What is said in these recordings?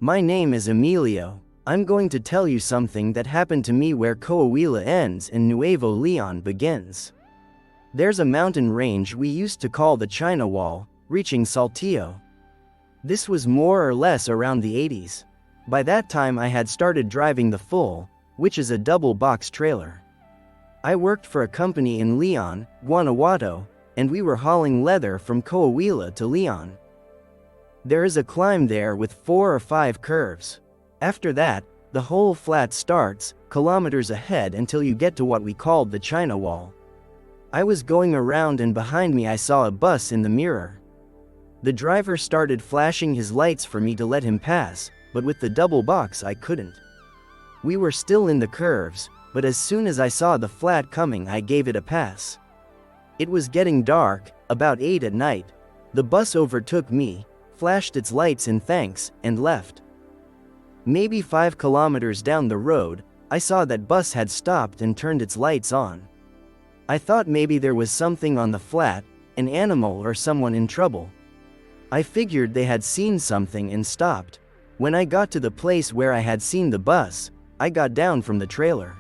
My name is Emilio. I'm going to tell you something that happened to me where Coahuila ends and Nuevo León begins. There's a mountain range we used to call the China Wall, reaching Saltillo. This was more or less around the 80s. By that time I had started driving the full, which is a double-box trailer. I worked for a company in León, Guanajuato, and we were hauling leather from Coahuila to León. There is a climb there with 4 or 5 curves. After that, the whole flat starts, kilometers ahead until you get to what we called the China Wall. I was going around and behind me I saw a bus in the mirror. The driver started flashing his lights for me to let him pass, but with the double box I couldn't. We were still in the curves, but as soon as I saw the flat coming I gave it a pass. It was getting dark, about 8 at night. The bus overtook me, flashed its lights in thanks, and left. Maybe 5 kilometers down the road, I saw that bus had stopped and turned its lights on. I thought maybe there was something on the flat, an animal or someone in trouble. I figured they had seen something and stopped. When I got to the place where I had seen the bus, I got down from the trailer.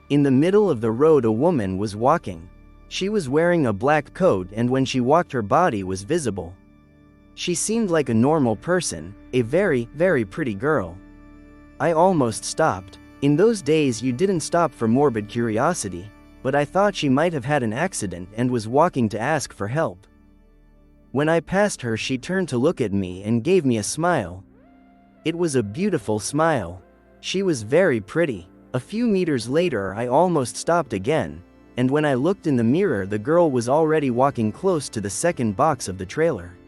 In the middle of the road a woman was walking. She was wearing a black coat and when she walked her body was visible. She seemed like a normal person, a very, very pretty girl. I almost stopped. In those days you didn't stop for morbid curiosity, but I thought she might have had an accident and was walking to ask for help. When I passed her she turned to look at me and gave me a smile. It was a beautiful smile. She was very pretty. A few meters later I almost stopped again, and when I looked in the mirror the girl was already walking close to the second box of the trailer.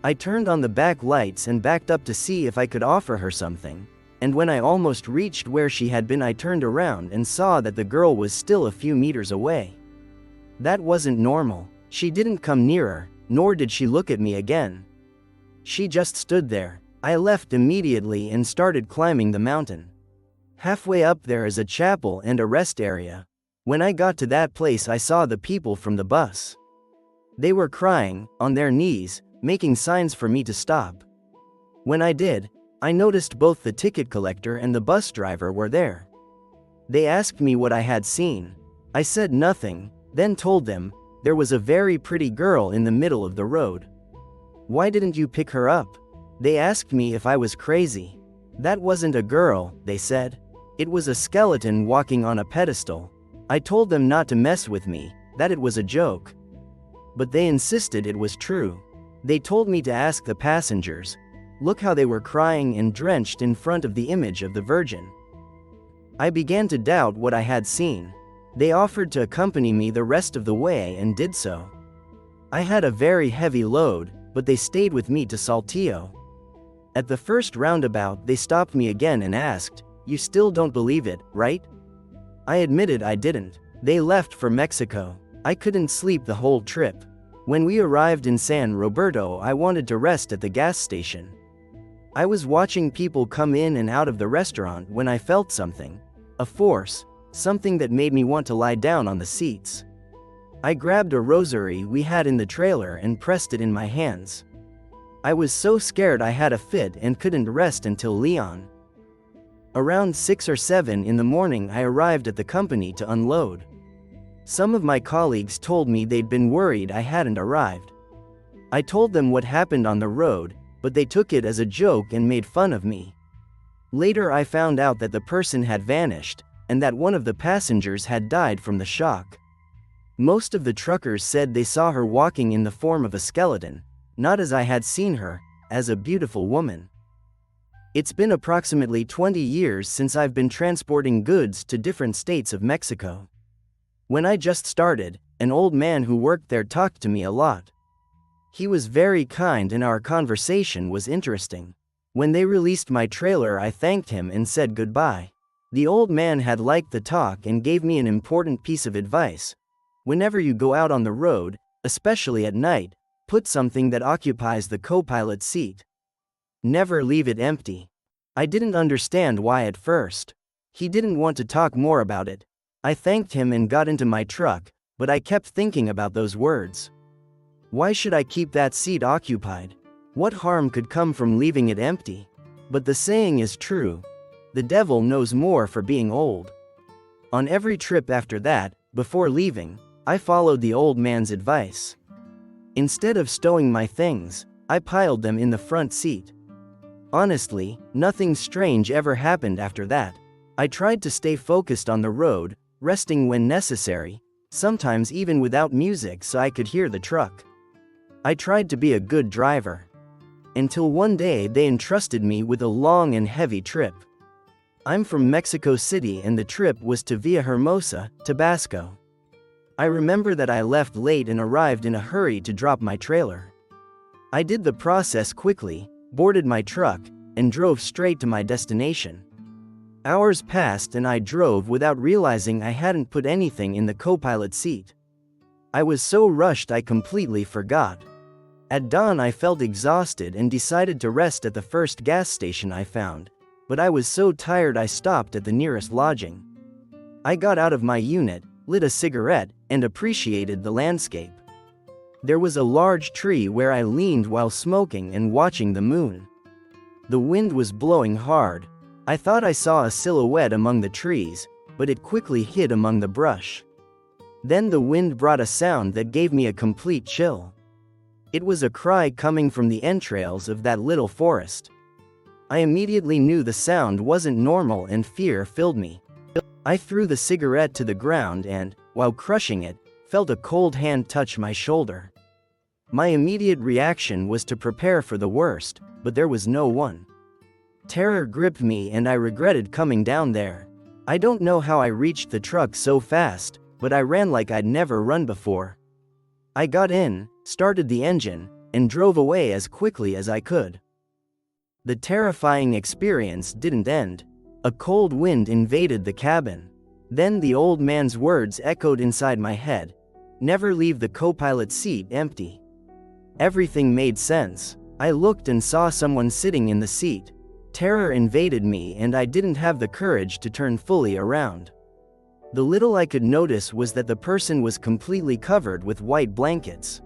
I turned on the back lights and backed up to see if I could offer her something, and when I almost reached where she had been I turned around and saw that the girl was still a few meters away. That wasn't normal. She didn't come nearer, nor did she look at me again. She just stood there. I left immediately and started climbing the mountain. Halfway up there is a chapel and a rest area. When I got to that place I saw the people from the bus. They were crying, on their knees, making signs for me to stop. When I did, I noticed both the ticket collector and the bus driver were there. They asked me what I had seen. I said nothing, then told them, there was a very pretty girl in the middle of the road. Why didn't you pick her up? They asked me if I was crazy. That wasn't a girl, they said. It was a skeleton walking on a pedestal. I told them not to mess with me, that it was a joke. But they insisted it was true. They told me to ask the passengers. Look how they were crying and drenched in front of the image of the Virgin. I began to doubt what I had seen. They offered to accompany me the rest of the way and did so. I had a very heavy load, but they stayed with me to Saltillo. At the first roundabout they stopped me again and asked, "You still don't believe it, right?" I admitted I didn't. They left for Mexico. I couldn't sleep the whole trip. When we arrived in San Roberto I wanted to rest at the gas station. I was watching people come in and out of the restaurant when I felt something. A force, something that made me want to lie down on the seats. I grabbed a rosary we had in the trailer and pressed it in my hands. I was so scared I had a fit and couldn't rest until León. Around 6 or 7 in the morning I arrived at the company to unload. Some of my colleagues told me they'd been worried I hadn't arrived. I told them what happened on the road, but they took it as a joke and made fun of me. Later I found out that the person had vanished, and that one of the passengers had died from the shock. Most of the truckers said they saw her walking in the form of a skeleton, not as I had seen her, as a beautiful woman. It's been approximately 20 years since I've been transporting goods to different states of Mexico. When I just started, an old man who worked there talked to me a lot. He was very kind and our conversation was interesting. When they released my trailer I thanked him and said goodbye. The old man had liked the talk and gave me an important piece of advice. Whenever you go out on the road, especially at night, put something that occupies the co-pilot seat. Never leave it empty. I didn't understand why at first. He didn't want to talk more about it. I thanked him and got into my truck, but I kept thinking about those words. Why should I keep that seat occupied? What harm could come from leaving it empty? But the saying is true. The devil knows more for being old. On every trip after that, before leaving, I followed the old man's advice. Instead of stowing my things, I piled them in the front seat. Honestly, nothing strange ever happened after that. I tried to stay focused on the road, resting when necessary, sometimes even without music so I could hear the truck. I tried to be a good driver. Until one day they entrusted me with a long and heavy trip. I'm from Mexico City and the trip was to Villahermosa, Tabasco. I remember that I left late and arrived in a hurry to drop my trailer. I did the process quickly, boarded my truck, and drove straight to my destination. Hours passed and I drove without realizing I hadn't put anything in the co-pilot seat. I was so rushed I completely forgot. At dawn I felt exhausted and decided to rest at the first gas station I found, but I was so tired I stopped at the nearest lodging. I got out of my unit, lit a cigarette, and appreciated the landscape. There was a large tree where I leaned while smoking and watching the moon. The wind was blowing hard. I thought I saw a silhouette among the trees, but it quickly hid among the brush. Then the wind brought a sound that gave me a complete chill. It was a cry coming from the entrails of that little forest. I immediately knew the sound wasn't normal and fear filled me. I threw the cigarette to the ground and, while crushing it, felt a cold hand touch my shoulder. My immediate reaction was to prepare for the worst, but there was no one. Terror gripped me and I regretted coming down there. I don't know how I reached the truck so fast, but I ran like I'd never run before. I got in, started the engine, and drove away as quickly as I could. The terrifying experience didn't end. A cold wind invaded the cabin. Then the old man's words echoed inside my head. Never leave the co-pilot seat empty. Everything made sense. I looked and saw someone sitting in the seat. Terror invaded me and I didn't have the courage to turn fully around. The little I could notice was that the person was completely covered with white blankets.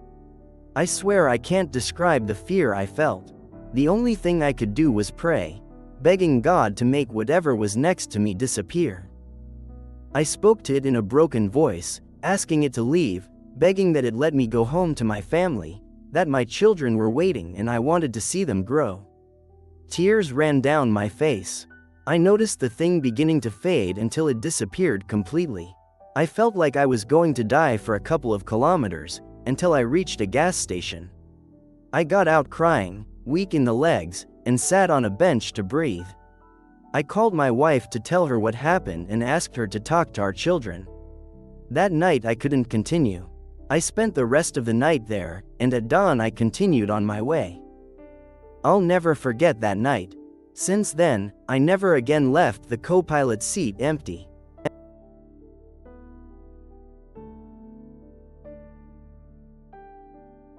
I swear I can't describe the fear I felt. The only thing I could do was pray, begging God to make whatever was next to me disappear. I spoke to it in a broken voice, asking it to leave, begging that it let me go home to my family, that my children were waiting and I wanted to see them grow. Tears ran down my face. I noticed the thing beginning to fade until it disappeared completely. I felt like I was going to die for a couple of kilometers, until I reached a gas station. I got out crying, weak in the legs, and sat on a bench to breathe. I called my wife to tell her what happened and asked her to talk to our children. That night I couldn't continue. I spent the rest of the night there, and at dawn I continued on my way. I'll never forget that night. Since then, I never again left the co-pilot seat empty.